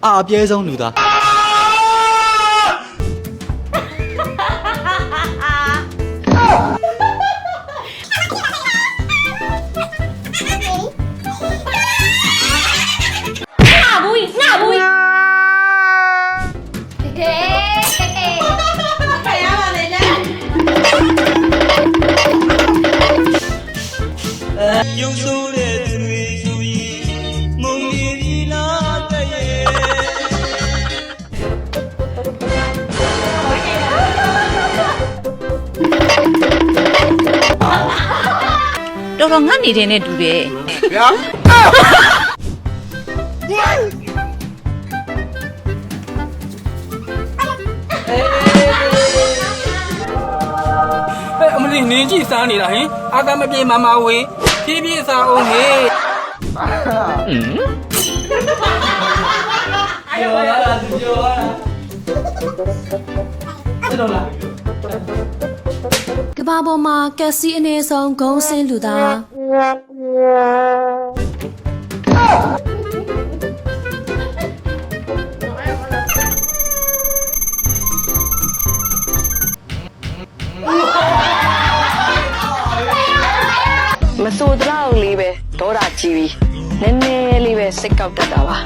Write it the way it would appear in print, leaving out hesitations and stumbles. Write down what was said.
အပြဲဆုံးလူသားရုပ်ဆိုးတဲ့သူတွေဆိုရင်မုံလီဒီနာတဲ့ရဲ့တော်တော်ငတ်နေတဲ့နဲ့တူတယ် ဗျာအမလေးနင်းကြည့်စားနေတာဟင်အာသမပြေမမဝေးဖြည်းဖြည်းစားအောင်ဟေးပြောရတာသူပြောရတာတော်လား ကဘာပေါ်မှာကက်စီအနေဆုံးဂုံးစင်းလူသားမစိုးတော့လေးပဲဒေါတာကြီးပြီးနည်းနည်းလေးပဲစိတ်ကောက်တတ်တာပါ